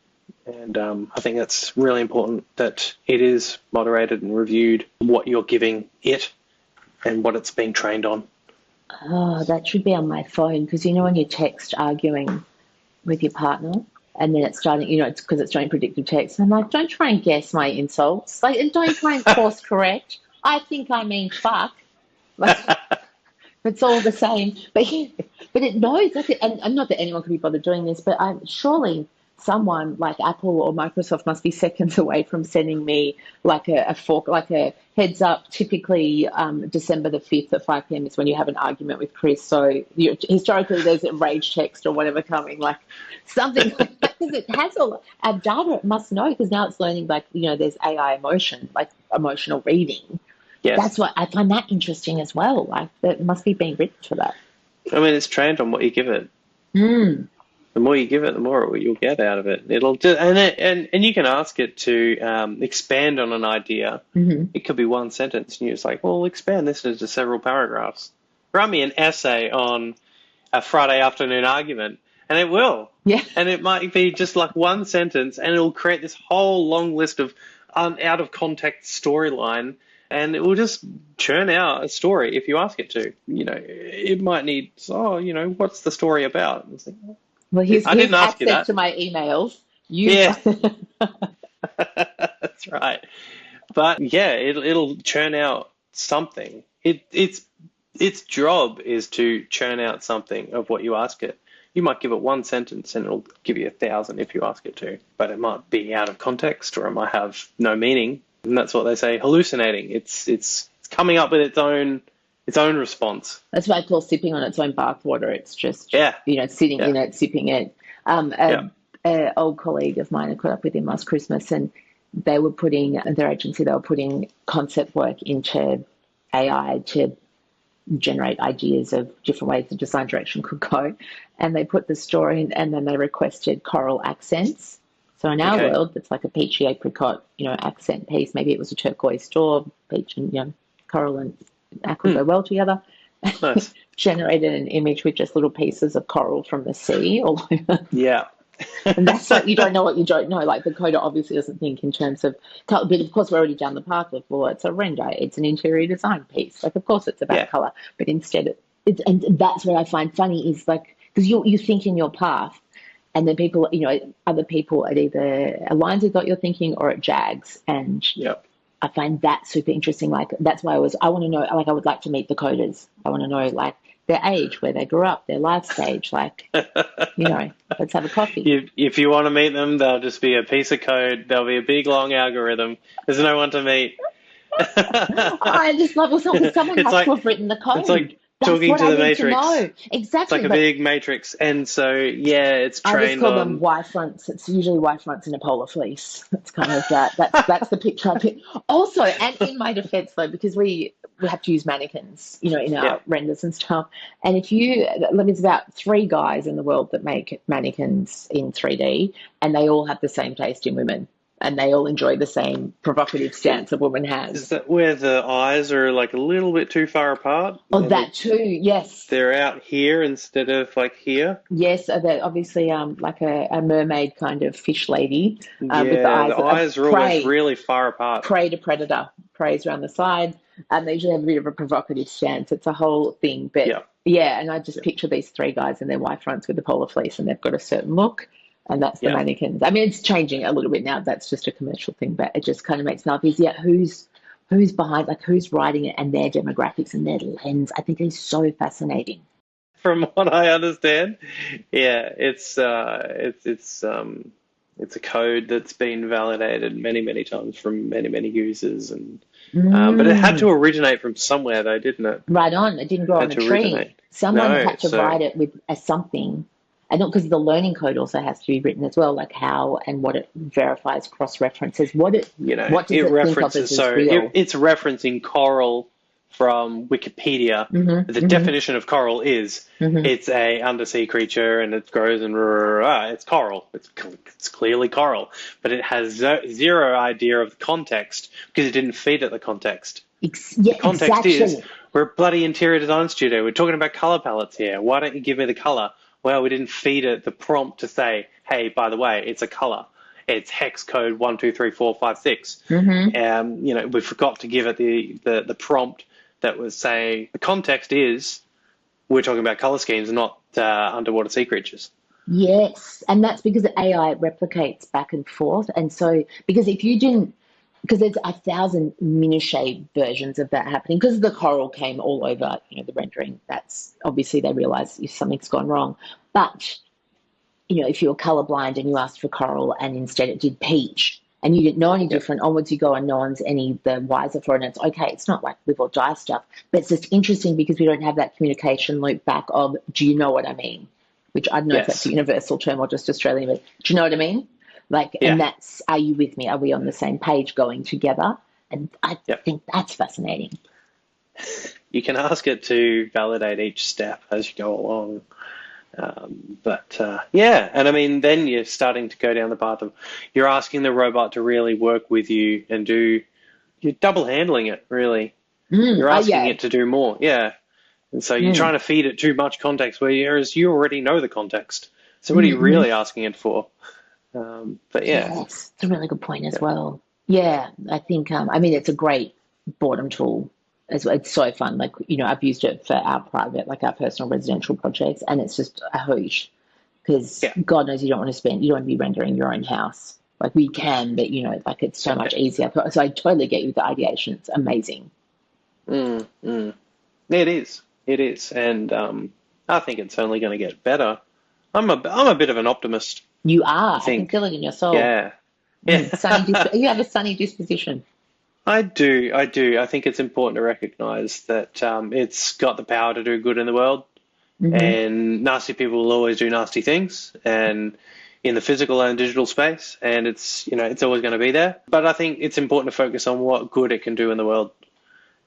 And I think that's really important, that it is moderated and reviewed, what you're giving it and what it's being trained on. Oh, that should be on my phone, because when you text arguing with your partner and then it's starting, it's because it's doing predictive text. And I'm like, don't try and guess my insults. Like, and don't try and course correct. I think I mean fuck. Like, it's all the same. But it knows. And not that anyone could be bothered doing this, but surely someone like Apple or Microsoft must be seconds away from sending me like a fork, like a heads up. Typically, December the 5th at 5 p.m. is when you have an argument with Chris. So historically, there's a rage text or whatever coming, like something like that, because it has all our data. It must know, because now it's learning, like, there's AI emotion, like emotional reading. Yes. That's what I find that interesting as well. Like, that must be being written for that. I mean, it's trained on what you give it. The more you give it, the more you'll get out of it. It'll do, and you can ask it to expand on an idea. Mm-hmm. It could be one sentence, and you're just like, well, expand this into several paragraphs. Write me an essay on a Friday afternoon argument, and it will. Yeah. And it might be just like one sentence, and it'll create this whole long list of out of context storyline, and it will just churn out a story if you ask it to. It might need, what's the story about? It's like, well, here's access to my emails. Yeah. That's right. But yeah, it'll churn out something. Its job is to churn out something of what you ask it. You might give it one sentence and it'll give you 1,000 if you ask it to, but it might be out of context, or it might have no meaning. And that's what they say, hallucinating. It's coming up with its own response. That's what I call sipping on its own bathwater. It's just, sitting in it, sipping it. an old colleague of mine, I caught up with him last Christmas, and they were putting, their agency, they were putting concept work into AI to generate ideas of different ways the design direction could go. And they put the story in, and then they requested coral accents. So in our Okay. world, it's like a peachy apricot, accent piece. Maybe it was a turquoise door, peach and, coral and aqua go well together. Nice. Generated an image with just little pieces of coral from the sea all over. Yeah. And that's like, you don't know what you don't know. Like, the coder obviously doesn't think in terms of color, but of course we're already down the path of, well, it's a render, it's an interior design piece. Like, of course it's about Yeah. color, but instead and that's what I find funny is, like, because you think in your path, and then people, other people, it either aligns with what you're thinking or it jags. And Yep. I find that super interesting. Like, that's why I want to know, like, I would like to meet the coders. I want to know, like, their age, where they grew up, their life stage, like, let's have a coffee. If you want to meet them, they'll just be a piece of code. There'll be a big, long algorithm. There's no one to meet. I just love, well, someone It's has like, to have written the code. it's like That's talking what to I the need Matrix. to know. It's Exactly. like a But big matrix. And so, yeah, it's I just trained call them on. Y fronts. It's usually Y fronts in a polar fleece. It's kind of that. That's the picture I pick. Also, and in my defense though, because we have to use mannequins, in our Yeah. renders and stuff. And there's about 3 guys in the world that make mannequins in 3D, and they all have the same taste in women. And they all enjoy the same provocative stance a woman has. Is that where the eyes are like a little bit too far apart? Oh, that too, yes. They're out here instead of like here. Yes, they're obviously like a mermaid kind of fish lady with the Yeah, eyes. the eyes are always really far apart. Prey to predator, preys around the side, and they usually have a bit of a provocative stance. It's a whole thing. But yeah, and I just picture these 3 guys in their Y fronts with the polar fleece, and they've got a certain look. And that's the mannequins. I mean, it's changing a little bit now. That's just a commercial thing, but it just kind of makes me laugh. Who's behind, like, who's writing it, and their demographics and their lens. I think is so fascinating. From what I understand, yeah, it's a code that's been validated many times from many users, and but it had to originate from somewhere, though, didn't it? Right on. It didn't grow on a tree. Someone had to write it with a something. And not because the learning code also has to be written as well, like how and what it verifies, cross-references, what does it references, think of as real? It's referencing coral from Wikipedia. The definition of coral is it's a undersea creature, and it grows and it's coral. It's clearly coral, but it has zero idea of the context because it didn't feed it the context. The context is, we're a bloody interior design studio. We're talking about color palettes here. Why don't you give me the color? Well, we didn't feed it the prompt to say, hey, by the way, it's a color. It's hex code 1, 2, 3, 4, 5, 6. We forgot to give it the prompt that was saying the context is we're talking about color schemes, not underwater sea creatures. Yes, and that's because the AI replicates back and forth. And so, because if you didn't, because there's 1,000 minutiae versions of that happening, because the coral came all over, the rendering. That's obviously they realize if something's gone wrong. But, if you're colorblind and you asked for coral and instead it did peach and you didn't know any different, onwards you go and no one's any the wiser for it. And it's okay. It's not like live or die stuff, but it's just interesting because we don't have that communication loop back of, do you know what I mean? Which I don't know if that's a universal term or just Australian, but do you know what I mean? Like, and that's, are you with me? Are we on the same page going together? And I think that's fascinating. You can ask it to validate each step as you go along. And I mean, then you're starting to go down the path of, you're asking the robot to really work with you and you're double handling it, really. You're asking it to do more. Yeah. And so you're trying to feed it too much context, whereas you already know the context. So what are you really asking it for? Yes, it's a really good point as well. Yeah, I think, it's a great boredom tool as well. It's so fun. Like, I've used it for our private, like our personal residential projects, and it's just a hoot because God knows you don't want to be rendering your own house. Like, we can, but, like, it's so much easier. So I totally get you with the ideation. It's amazing. It is. And I think it's only going to get better. I'm a bit of an optimist. You are. I can feel it in your soul. Yeah. You have a sunny disposition. I do. I think it's important to recognize that it's got the power to do good in the world, and nasty people will always do nasty things. And in the physical and digital space, and it's always going to be there. But I think it's important to focus on what good it can do in the world.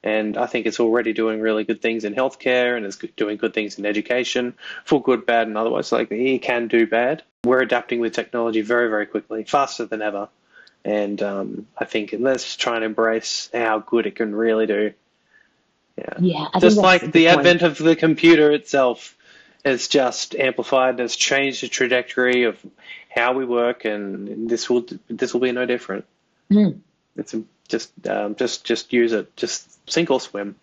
And I think it's already doing really good things in healthcare, and it's doing good things in education, for good, bad, and otherwise. Like, it can do bad. We're adapting with technology very, very quickly, faster than ever. And I think let's try and embrace how good it can really do. Yeah, I just think like the advent of the computer itself has just amplified and has changed the trajectory of how we work, and this will be no different. It's just use it, just sink or swim.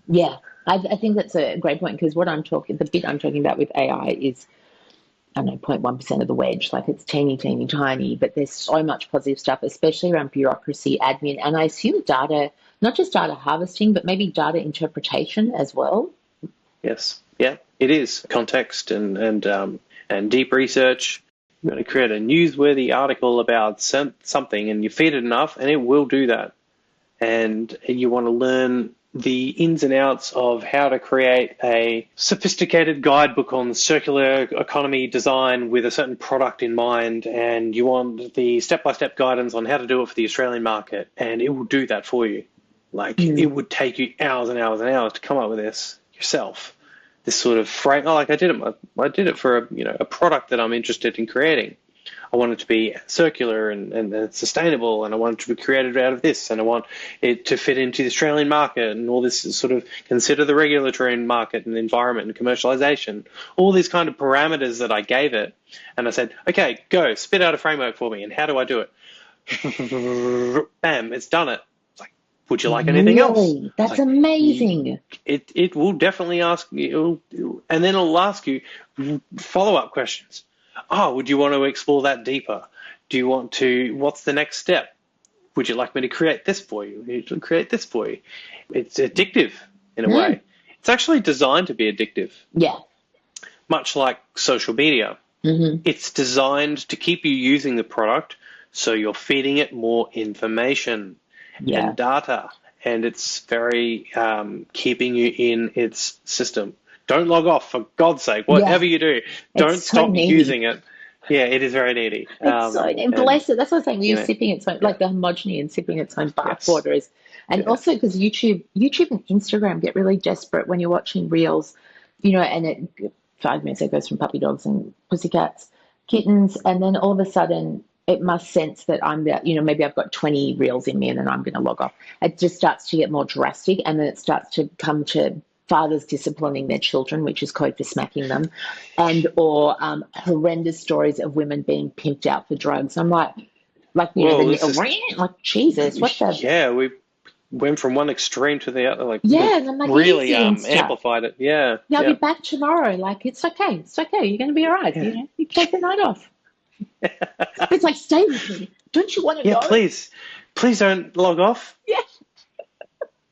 Yeah, I think that's a great point, because the bit I'm talking about with AI is, I don't know, 0.1% of the wedge. Like, it's teeny, teeny, tiny, but there's so much positive stuff, especially around bureaucracy, admin, and I assume data, not just data harvesting, but maybe data interpretation as well. Yes, yeah, it is context and deep research. You're going to create a newsworthy article about something, and you feed it enough, and it will do that. And you want to learn the ins and outs of how to create a sophisticated guidebook on circular economy design with a certain product in mind, and you want the step-by-step guidance on how to do it for the Australian market, and it will do that for you. Like, it would take you hours and hours and hours to come up with this yourself. This sort of frame. Like, I did it for a product that I'm interested in creating. I want it to be circular and sustainable, and I want it to be created out of this, and I want it to fit into the Australian market, and all this sort of consider the regulatory market and environment and commercialization, all these kind of parameters that I gave it. And I said, okay, go, spit out a framework for me, and how do I do it? Bam, it's done it. It's like, would you like anything else? That's like, amazing. It will definitely ask you, and then it'll ask you follow-up questions. Oh, would you want to explore that deeper? Do you want to, what's the next step? Would you like me to create this for you? Create this for you. It's addictive in a way. It's actually designed to be addictive. Yeah. Much like social media. It's designed to keep you using the product, so you're feeding it more information and data, and it's very keeping you in its system. Don't log off, for God's sake. Whatever you do, don't stop using it. Yeah, it is very needy. It's so, and bless it. That's what I was saying. You're sipping its own, like the homogeny and sipping its own bathwater is, and also because YouTube and Instagram get really desperate when you're watching reels, and 5 minutes it goes from puppy dogs and pussycats, kittens, and then all of a sudden it must sense that I'm there. Maybe I've got 20 reels in me, and then I'm going to log off. It just starts to get more drastic, and then it starts to come to fathers disciplining their children, which is code for smacking them, or horrendous stories of women being pimped out for drugs. I'm like Jesus, what the? Yeah, we went from one extreme to the other, and I'm like, really amplified it. Yeah. I'll be back tomorrow. Like, it's okay. It's okay. You're going to be all right. You take the night off. It's like, stay with me. Don't you want to know? Please don't log off. Yeah.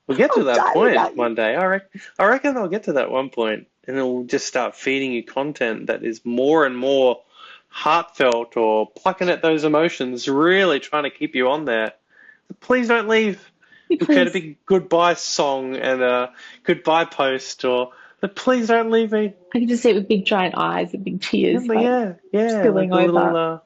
We'll get to that point one day. I reckon they'll get to that one point, and it'll just start feeding you content that is more and more heartfelt, or plucking at those emotions, really trying to keep you on there. Please don't leave. We'll create a big goodbye song and a goodbye post, but please don't leave me. I can just see it with big giant eyes and big tears. Spilling like over.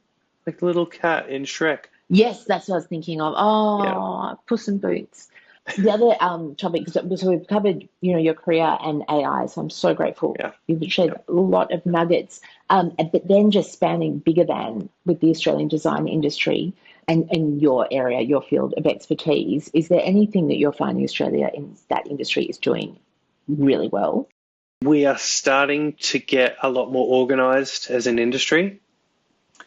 Like the little cat in Shrek. Yes, that's what I was thinking of. Puss in Boots. The other topic, so we've covered, your career and AI, so I'm so grateful. You've shared a lot of nuggets. But then just spanning bigger than with the Australian design industry and your area, your field of expertise, is there anything that you're finding Australia in that industry is doing really well? We are starting to get a lot more organised as an industry.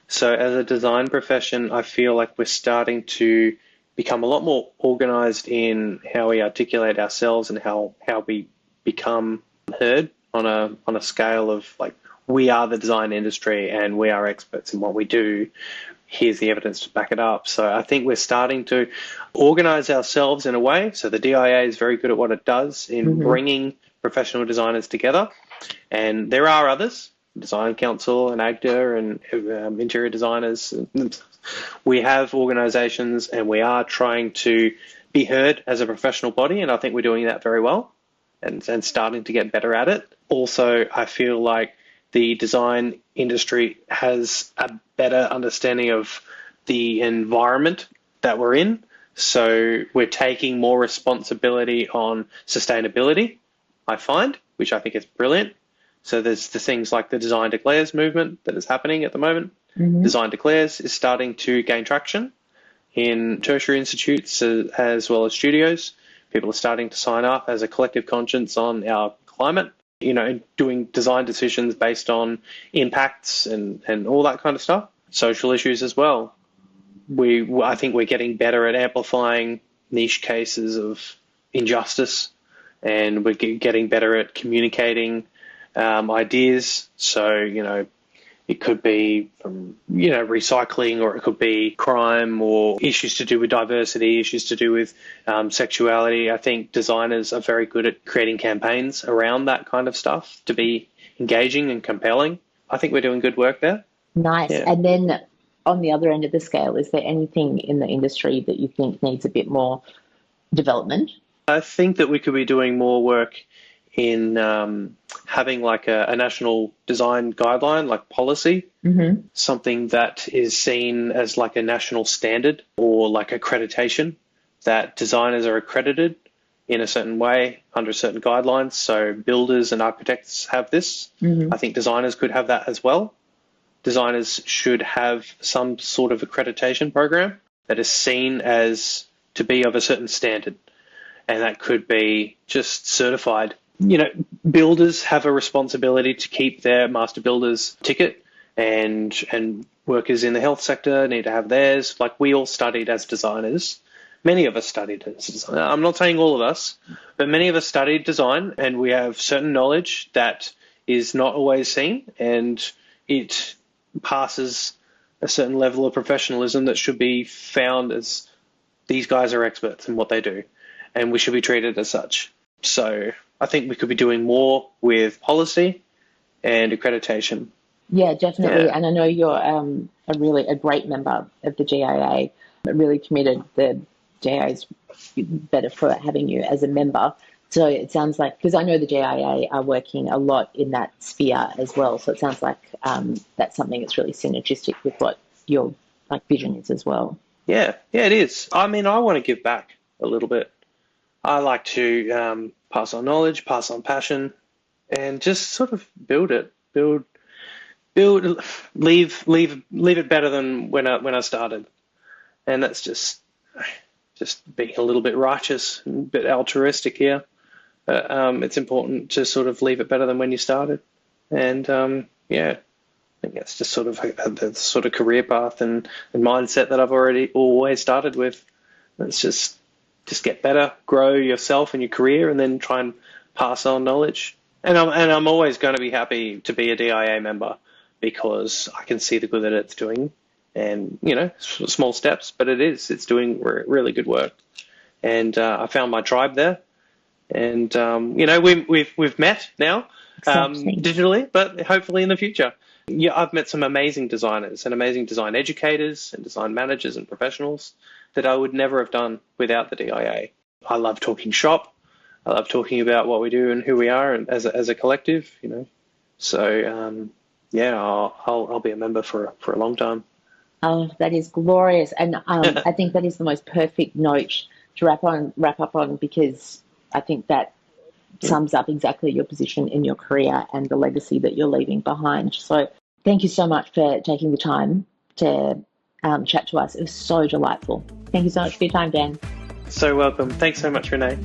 So as a design profession, I feel like we're starting to become a lot more organised in how we articulate ourselves and how we become heard on a scale of, like, we are the design industry and we are experts in what we do. Here's the evidence to back it up. So I think we're starting to organise ourselves in a way. So the DIA is very good at what it does in bringing professional designers together. And there are others, Design Council and AGDA and interior designers. We have organisations, and we are trying to be heard as a professional body, and I think we're doing that very well and starting to get better at it. Also, I feel like the design industry has a better understanding of the environment that we're in. So we're taking more responsibility on sustainability, I find, which I think is brilliant. So there's the things like the Design Declares movement that is happening at the moment. Mm-hmm. Design Declares is starting to gain traction in tertiary institutes as well as studios. People are starting to sign up as a collective conscience on our climate, doing design decisions based on impacts and all that kind of stuff. Social issues as well. I think we're getting better at amplifying niche cases of injustice, and we're getting better at communicating ideas. So, it could be from, recycling, or it could be crime, or issues to do with diversity, issues to do with sexuality. I think designers are very good at creating campaigns around that kind of stuff to be engaging and compelling. I think we're doing good work there. Nice. Yeah. And then on the other end of the scale, is there anything in the industry that you think needs a bit more development? I think that we could be doing more work in having like a national design guideline, like policy, mm-hmm. something that is seen as like a national standard, or like accreditation, that designers are accredited in a certain way under certain guidelines. So builders and architects have this. Mm-hmm. I think designers could have that as well. Designers should have some sort of accreditation program that is seen as to be of a certain standard. And that could be just certified. Builders have a responsibility to keep their master builder's ticket, and workers in the health sector need to have theirs. Like, we all studied as designers. Many of us studied as designers. I'm not saying all of us, but many of us studied design, and we have certain knowledge that is not always seen, and it passes a certain level of professionalism that should be found as these guys are experts in what they do, and we should be treated as such. So I think we could be doing more with policy and accreditation. Yeah, definitely. Yeah. And I know you're a great member of the GIA, really committed. The GIA is better for having you as a member. So it sounds like, because I know the GIA are working a lot in that sphere as well. So it sounds like that's something that's really synergistic with what your vision is as well. Yeah, it is. I mean, I want to give back a little bit. I like to pass on knowledge, pass on passion, and just sort of build it, leave it better than when I started. And that's just being a little bit righteous, a bit altruistic here. It's important to sort of leave it better than when you started. And I think that's just sort of the sort of career path and mindset that I've always started with. It's just get better, grow yourself and your career, and then try and pass on knowledge. And I'm always going to be happy to be a DIA member, because I can see the good that it's doing, and small steps, but it's doing really good work. And I found my tribe there, and we've met now digitally, but hopefully in the future. Yeah, I've met some amazing designers and amazing design educators and design managers and professionals that I would never have done without the DIA. I love talking shop. I love talking about what we do and who we are as a collective, So, I'll be a member for a long time. Oh, that is glorious. And I think that is the most perfect note to wrap up on, because I think that sums up exactly your position in your career and the legacy that you're leaving behind. So thank you so much for taking the time to chat to us. It was so delightful. Thank you so much for your time, Dan. So welcome. Thanks so much, Renee.